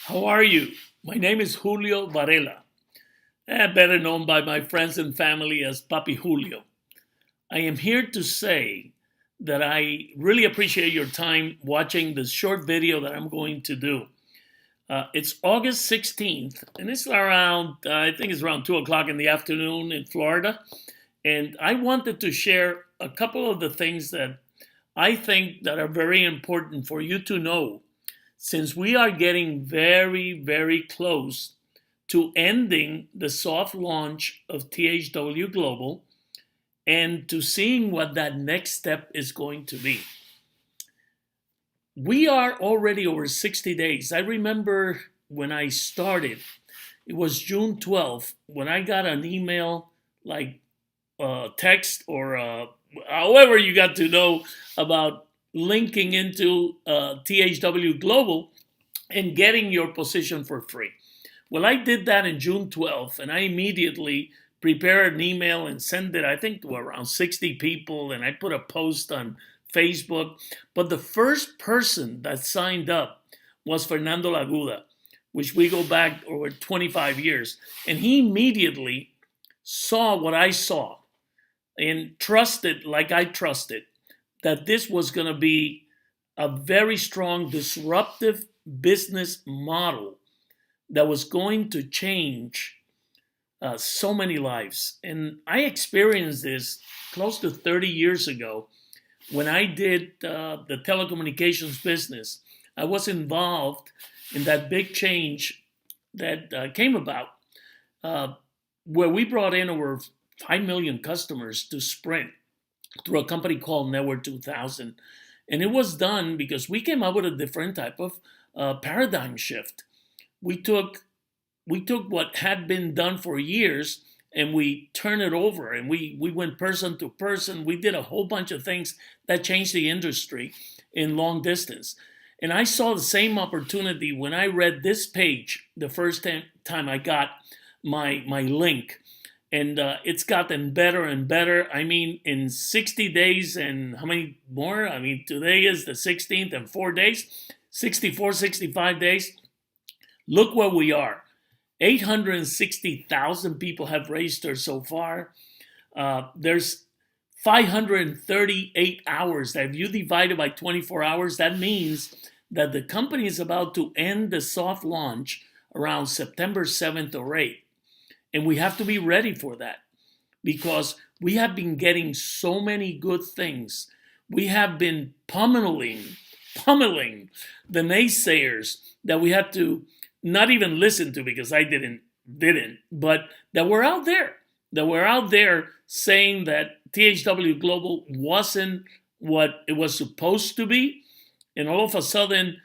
How are you? My name is Julio Varela, better known by my friends and family as Julio. I am here to say that I really appreciate your time watching this short video that I'm going to do. It's August 16th, and it's around, I think it's around 2 o'clock in the afternoon in Florida. And I wanted to share a couple of the things that I think that are very important for you to know, since we are getting very, very close to ending the soft launch of THW Global and to seeing what that next step is going to be. We are already over 60 days. I remember when I started, it was June 12th, when I got an email, like text or however you got to know about linking into THW Global and getting your position for free. Well, I did that in June 12th, and I immediately prepared an email and sent it, I think, to around 60 people, and I put a post on Facebook. But the first person that signed up was Fernando Laguda, which we go back over 25 years. And he immediately saw what I saw and trusted, like I trusted, that this was going to be a very strong disruptive business model that was going to change so many lives. And I experienced this close to 30 years ago when I did the telecommunications business. I was involved in that big change that came about where we brought in over 5 million customers to Sprint through a company called Network 2000. And it was done because we came up with a different type of paradigm shift. We took what had been done for years and we turned it over, and we went person to person. We did a whole bunch of things that changed the industry in long distance. And I saw the same opportunity when I read this page the first time I got my link. And it's gotten better and better. I mean, in 60 days and how many more? I mean, today is the 16th and 4 days, 64, 65 days. Look where we are. 860,000 people have registered so far. There's 538 hours. If you divide it by 24 hours, that means that the company is about to end the soft launch around September 7th or 8th. And we have to be ready for that because we have been getting so many good things. We have been pummeling the naysayers that we had to not even listen to because I didn't, but that were out there saying that THW Global wasn't what it was supposed to be. And all of a sudden,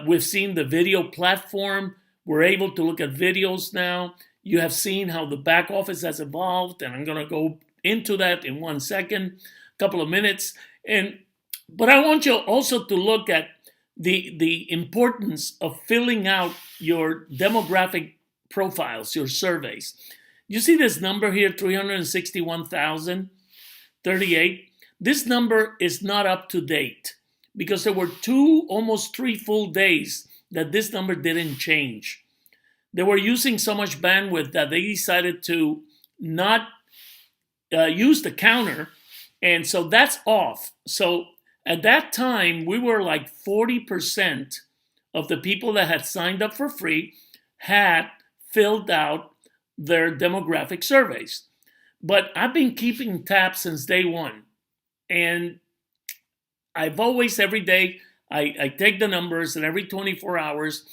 we've seen the video platform. We're able to look at videos now. You have seen how the back office has evolved, and I'm going to go into that in 1 second, a couple of minutes. But I want you also to look at the importance of filling out your demographic profiles, your surveys. You see this number here, 361,038. This number is not up to date because there were almost 3 full days that this number didn't change. They were using so much bandwidth that they decided to not use the counter. And so that's off. So at that time, we were like 40% of the people that had signed up for free had filled out their demographic surveys. But I've been keeping tabs since day one. And I've always, every day, I take the numbers, and every 24 hours,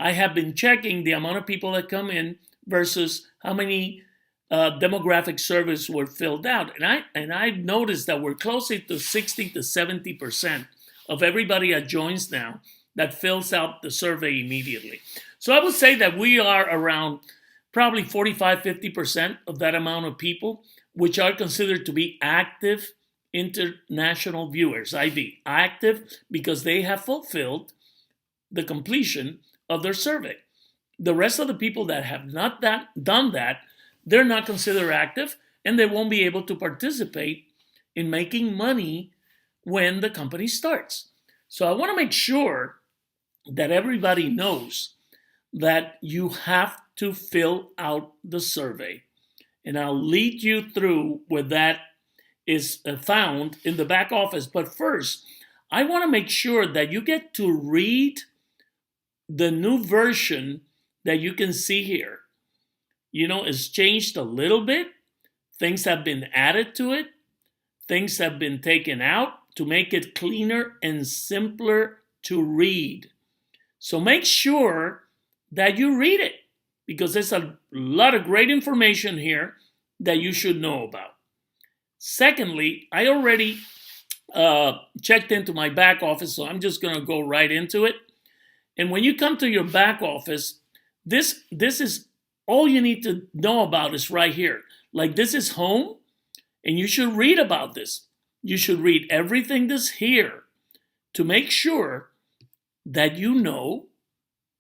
I have been checking the amount of people that come in versus how many demographic surveys were filled out. And I've noticed that we're closer to 60 to 70% of everybody that joins now that fills out the survey immediately. So I would say that we are around probably 45, 50% of that amount of people, which are considered to be active international viewers, IV, active because they have fulfilled the completion of their survey. The rest of the people that have not done that, they're not considered active, and they won't be able to participate in making money when the company starts. So I want to make sure that everybody knows that you have to fill out the survey. And I'll lead you through where that is found in the back office. But first, I want to make sure that you get to read the new version that you can see here. You know, it's changed a little bit. Things have been added to it. Things have been taken out to make it cleaner and simpler to read. So make sure that you read it, because there's a lot of great information here that you should know about. Secondly, I already checked into my back office, so I'm just going to go right into it. And when you come to your back office, this is all you need to know about is right here. Like, this is home, and you should read about this. You should read everything that's here to make sure that you know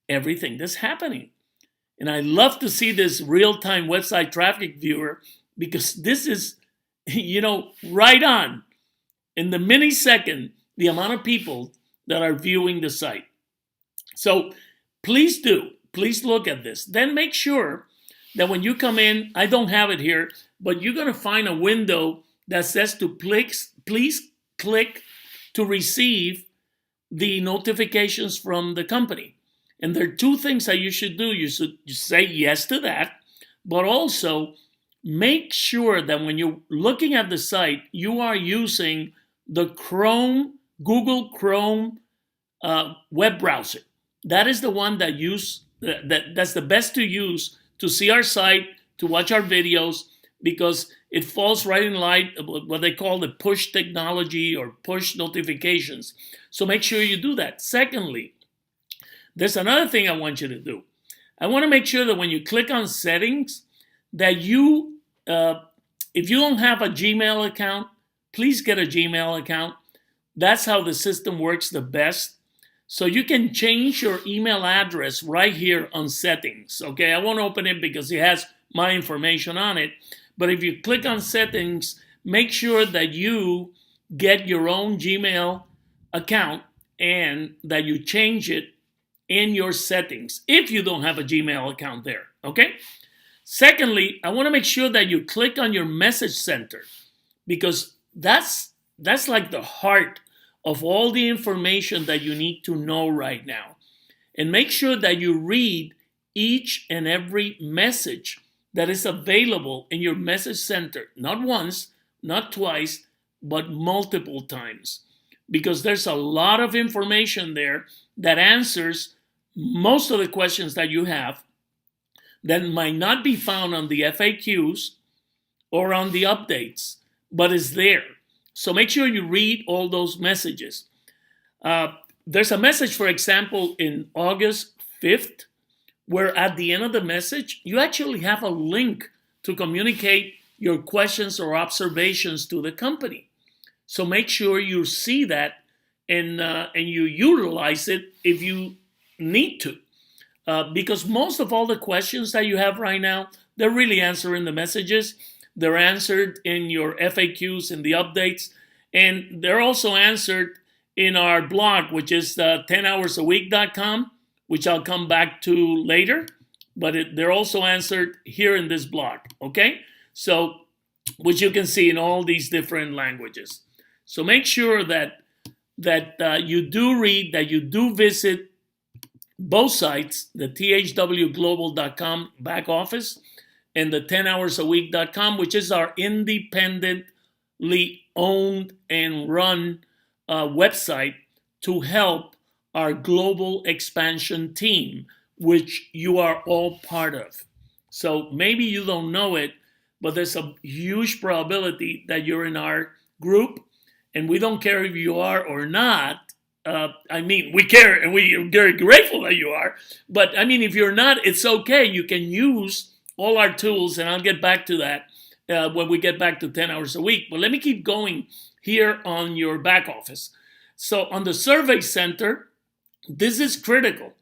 everything that's happening. And I love to see this real-time website traffic viewer, because this is, you know, right on. In the millisecond, the amount of people that are viewing the site. So please look at this. Then make sure that when you come in, I don't have it here, but you're going to find a window that says to please click to receive the notifications from the company. And there are two things that you should do. You should say yes to that, but also make sure that when you're looking at the site, you are using the Google Chrome web browser. That is the one that's the best to use to see our site, to watch our videos, because it falls right in line with what they call the push technology or push notifications. So make sure you do that. Secondly, there's another thing I want you to do. I want to make sure that when you click on settings, that you, if you don't have a Gmail account, please get a Gmail account. That's how the system works the best. So you can change your email address right here on settings. Okay, I won't open it because it has my information on it. But if you click on settings, make sure that you get your own Gmail account and that you change it in your settings if you don't have a Gmail account there. Okay. Secondly, I want to make sure that you click on your message center, because that's like the heart of all the information that you need to know right now. And make sure that you read each and every message that is available in your message center, not once, not twice, but multiple times, because there's a lot of information there that answers most of the questions that you have that might not be found on the FAQs or on the updates, but is there. So make sure you read all those messages. There's a message, for example, in August 5th, where at the end of the message, you actually have a link to communicate your questions or observations to the company. So make sure you see that and you utilize it if you need to. Because most of all the questions that you have right now, they're really answered in the messages. They're answered in your FAQs and the updates. And they're also answered in our blog, which is 10hoursAweek.com, which I'll come back to later. But they're also answered here in this blog, okay? So, which you can see in all these different languages. So make sure that you do read, that you do visit both sites, the THWGlobal.com back office and the 10hoursAweek.com, which is our independently owned and run website to help our global expansion team, which you are all part of. So maybe you don't know it, but there's a huge probability that you're in our group, and we don't care if you are or not. I mean, we care and we're very grateful that you are. But I mean, if you're not, it's okay. You can use all our tools, and I'll get back to that when we get back to 10 hours a week. But let me keep going here on your back office. So on the survey center, this is critical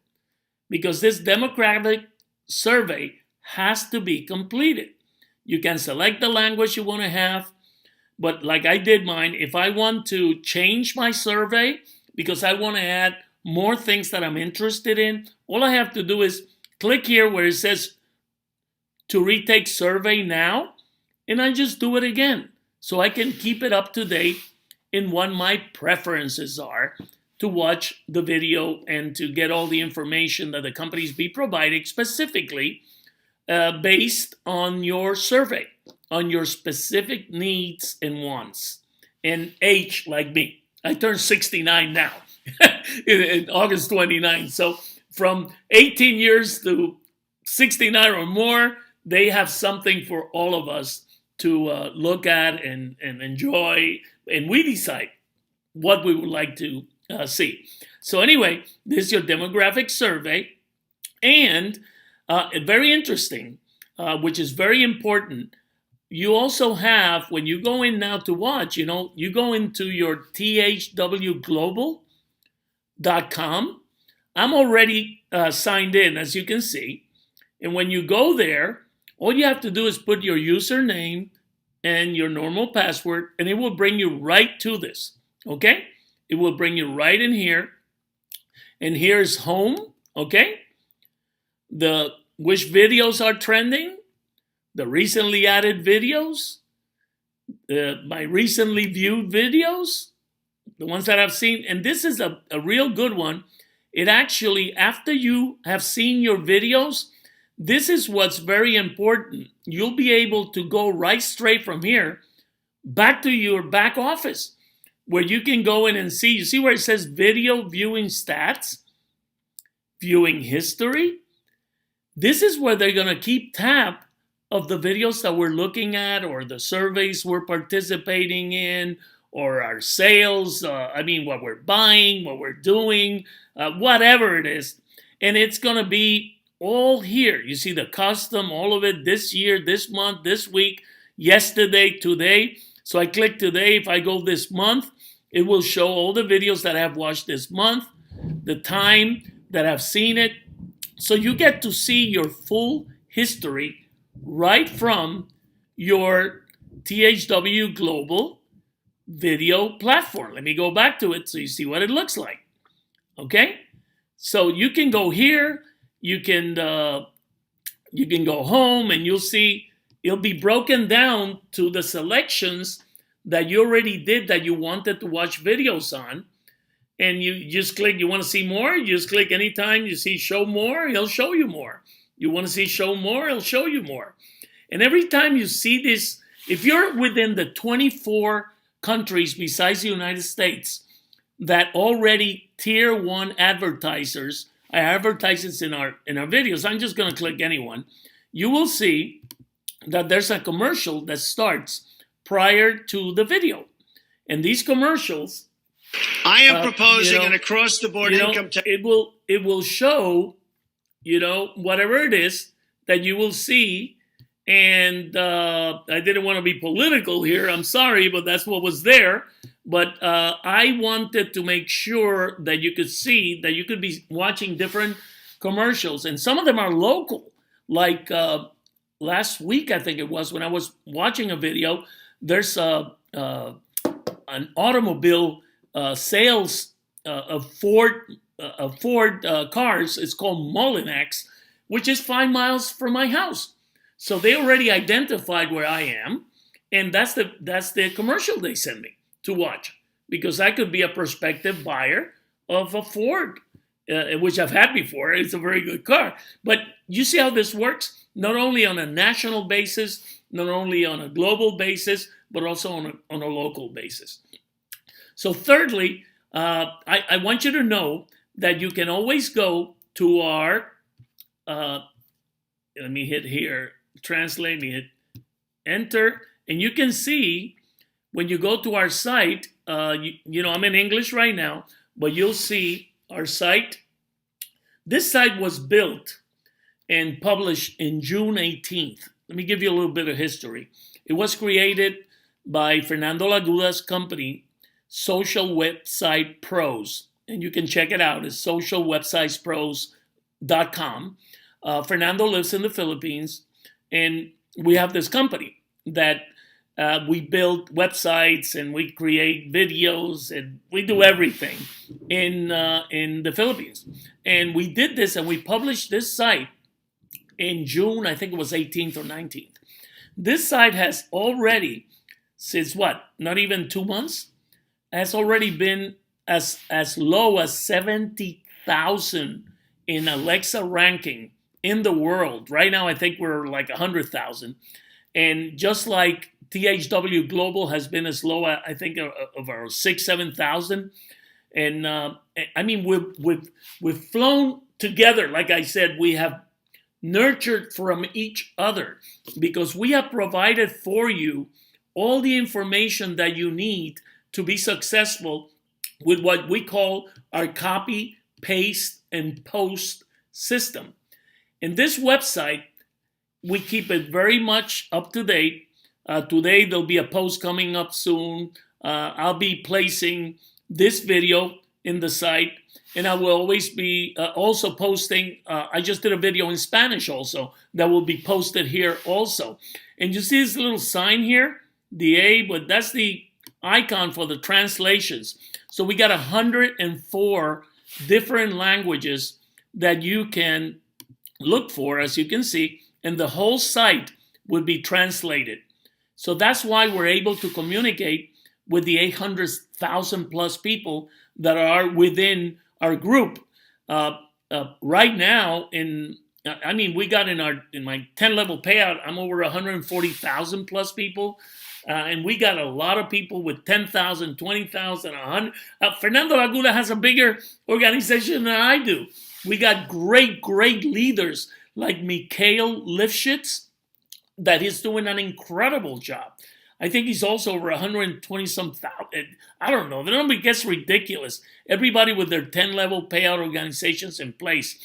because this demographic survey has to be completed. You can select the language you want to have, but like I did mine, if I want to change my survey because I want to add more things that I'm interested in, all I have to do is click here where it says to retake survey now, and I just do it again. So I can keep it up to date in what my preferences are to watch the video and to get all the information that the companies be providing specifically based on your survey, on your specific needs and wants. And age, like me. I turned 69 now, in August 29. So from 18 years to 69 or more, they have something for all of us to look at and enjoy. And we decide what we would like to see. So anyway, this is your demographic survey. And very interesting, which is very important. You also have, when you go in now to watch, you go into your THW Global.com. I'm already signed in, as you can see. And when you go there, all you have to do is put your username and your normal password, and it will bring you right to this, okay? It will bring you right in here. And here's home, okay? Which videos are trending, the recently added videos, my recently viewed videos, the ones that I've seen. And this is a real good one. It actually, after you have seen your videos, this is what's very important. You'll be able to go right straight from here back to your back office, where you can go in and see. You see where it says video viewing stats, viewing history? This is where they're going to keep tab of the videos that we're looking at, or the surveys we're participating in, or our sales, what we're buying, what we're doing, whatever it is. And it's going to be all here. You see the custom, all of it, this year, this month, this week, yesterday, today. So I click today. If I go this month, it will show all the videos that I've watched this month, the time that I've seen it. So you get to see your full history right from your THW Global video platform. Let me go back to it so you see what it looks like. Okay? So you can go here. You can go home, and you'll see it'll be broken down to the selections that you already did that you wanted to watch videos on. And you just click, you want to see more? You just click anytime you see show more, he'll show you more. You want to see show more, he'll show you more. And every time you see this, if you're within the 24 countries besides the United States that already tier 1 advertisers are advertisers in our videos, I'm just going to click anyone. You will see that there's a commercial that starts prior to the video. And these commercials, I am proposing an across-the-board income tax. It will show, whatever it is that you will see. And I didn't want to be political here. I'm sorry, but that's what was there. But I wanted to make sure that you could see that you could be watching different commercials. And some of them are local. Like last week, I think it was, when I was watching a video, there's an automobile sales of Ford cars. It's called Mullinax, which is 5 miles from my house. So they already identified where I am, and that's the commercial they send me to watch, because I could be a prospective buyer of a Ford, which I've had before. It's a very good car. But you see how this works? Not only on a national basis, not only on a global basis, but also on a local basis. So thirdly, I want you to know that you can always go to our, let me hit here, translate, me hit enter, and you can see when you go to our site, I'm in English right now, but you'll see our site. This site was built and published in June 18th. Let me give you a little bit of history. It was created by Fernando Laguda's company, Social Website Pros, and you can check it out. It's socialwebsitespros.com. Fernando lives in the Philippines, and we have this company that we build websites and we create videos and we do everything in the Philippines. And we did this and we published this site in June, I think it was 18th or 19th. This site has already, since what, not even 2 months, has already been as low as 70,000 in Alexa ranking in the world. Right now, I think we're like 100,000. And just like THW Global has been as low, I think, of our 6,000-7,000. And I mean, we've flown together. Like I said, we have nurtured from each other because we have provided for you all the information that you need to be successful with what we call our copy, paste, and post system. In this website, we keep it very much up to date. Today, there'll be a post coming up soon. I'll be placing this video in the site, and I will always be also posting. I just did a video in Spanish also that will be posted here also. And you see this little sign here, the A, but that's the icon for the translations. So we got 104 different languages that you can look for, as you can see, and the whole site would be translated. So that's why we're able to communicate with the 800,000 plus people that are within our group. Right now, we got in my 10 level payout, I'm over 140,000 plus people. And we got a lot of people with 10,000, 20,000, 100. Fernando Laguna has a bigger organization than I do. We got great leaders like Mikhail Lifshitz, that is doing an incredible job. I think he's also over 120-some thousand. I don't know. The number gets ridiculous. Everybody with their 10-level payout organizations in place.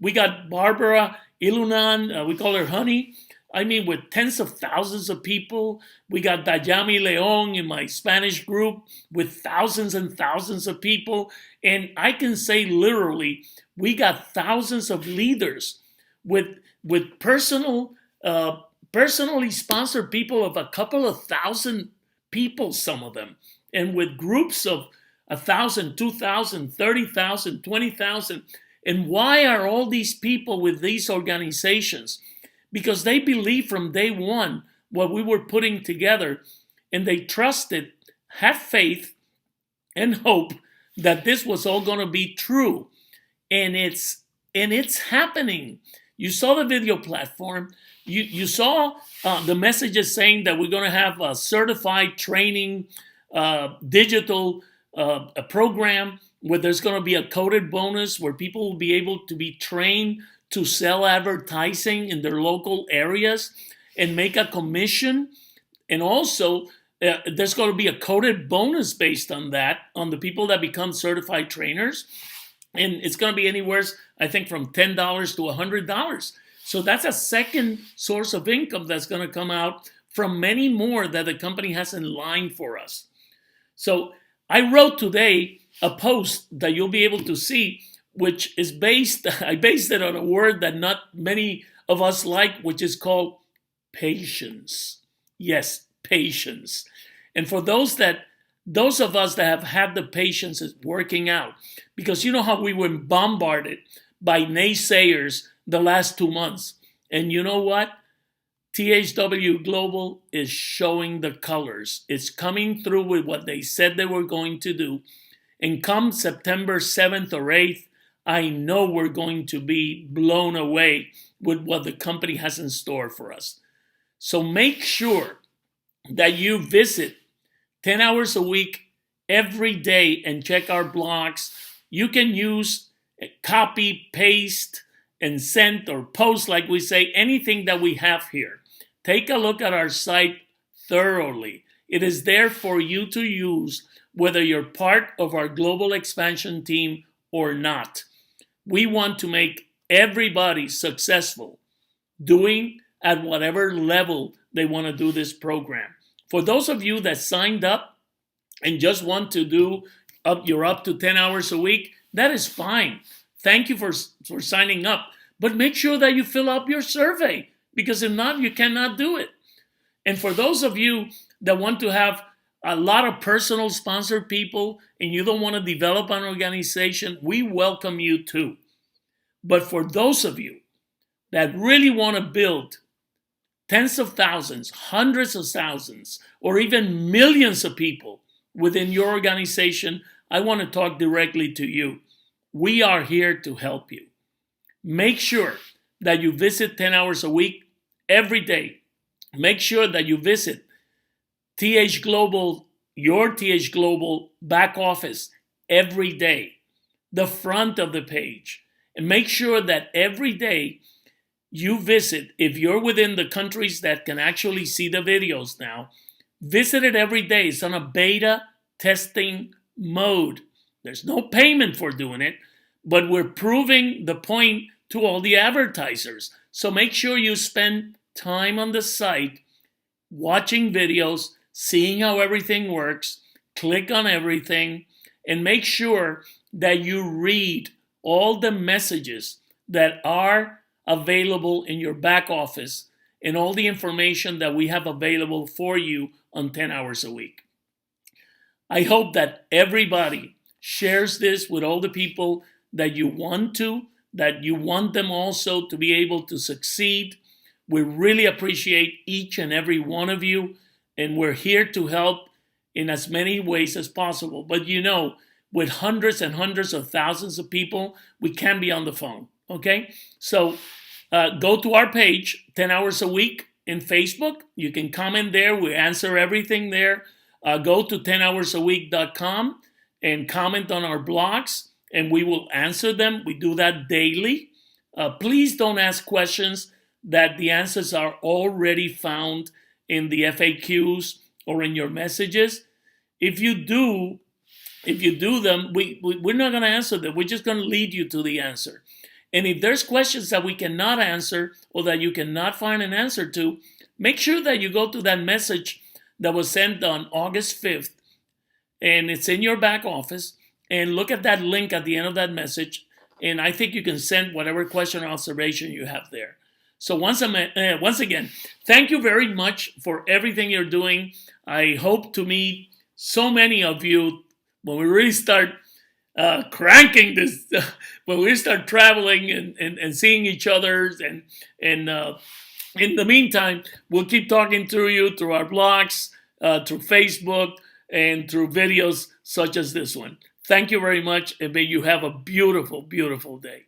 We got Barbara Ilunan, we call her Honey. I mean, with tens of thousands of people. We got Dayami Leon in my Spanish group with thousands and thousands of people. And I can say literally, we got thousands of leaders with personally sponsored people of a couple of thousand people, some of them, and with groups of 1,000, 2,000, 30,000, 20,000. And why are all these people with these organizations? Because they believe from day one what we were putting together, and they trusted, had faith, and hope that this was all going to be true. And it's happening. You saw the video platform. You saw the messages saying that we're going to have a certified training, digital a program where there's going to be a coded bonus where people will be able to be trained to sell advertising in their local areas and make a commission. And also, there's going to be a coded bonus based on that, on the people that become certified trainers. And it's going to be anywhere, I think, from $10 to $100. So that's a second source of income that's going to come out from many more that the company has in line for us. So I wrote today a post that you'll be able to see, which is I based it on a word that not many of us like, which is called patience. Yes, patience. And for those of us that have had the patience is working out, because you know how we were bombarded by naysayers the last 2 months. And you know what? THW Global is showing the colors. It's coming through with what they said they were going to do. And come September 7th or 8th, I know we're going to be blown away with what the company has in store for us. So make sure that you visit 10 hours a week every day and check our blogs. You can use copy, paste, and send or post, like we say, anything that we have here. Take a look at our site thoroughly. It is there for you to use, whether you're part of our global expansion team or not. We want to make everybody successful doing at whatever level they want to do this program. For those of you that signed up and just want to do you're up to 10 hours a week, that is fine. Thank you for signing up. But make sure that you fill out your survey, because if not, you cannot do it. And for those of you that want to have a lot of personal sponsored people and you don't want to develop an organization, we welcome you too. But for those of you that really want to build tens of thousands, hundreds of thousands, or even millions of people within your organization, I want to talk directly to you. We are here to help you. Make sure that you visit 10 hours a week every day. Make sure that you visit TH Global, your TH Global back office every day, the front of the page. And make sure that every day you visit, if you're within the countries that can actually see the videos now, visit it every day. It's on a beta testing mode. There's no payment for doing it, but we're proving the point to all the advertisers. So make sure you spend time on the site watching videos, seeing how everything works, click on everything, and make sure that you read all the messages that are available in your back office and all the information that we have available for you on 10 hours a week. I hope that everybody shares this with all the people that you want to, that you want them also to be able to succeed. We really appreciate each and every one of you, and we're here to help in as many ways as possible. But you know, with hundreds and hundreds of thousands of people, we can't be on the phone, okay? So go to our page, 10 hours a week in Facebook. You can comment there. We answer everything there. Go to 10hoursaweek.com and comment on our blogs, and we will answer them. We do that daily. Please don't ask questions that the answers are already found in the FAQs or in your messages. If you do them, we're not going to answer them. We're just going to lead you to the answer. And if there's questions that we cannot answer or that you cannot find an answer to, make sure that you go to that message that was sent on August 5th, and it's in your back office, and look at that link at the end of that message, and I think you can send whatever question or observation you have there. So once again, thank you very much for everything you're doing. I hope to meet so many of you when we really start cranking this, when we start traveling and seeing each other. And in the meantime, we'll keep talking to you through our blogs, through Facebook, and through videos such as this one. Thank you very much, and may you have a beautiful, beautiful day.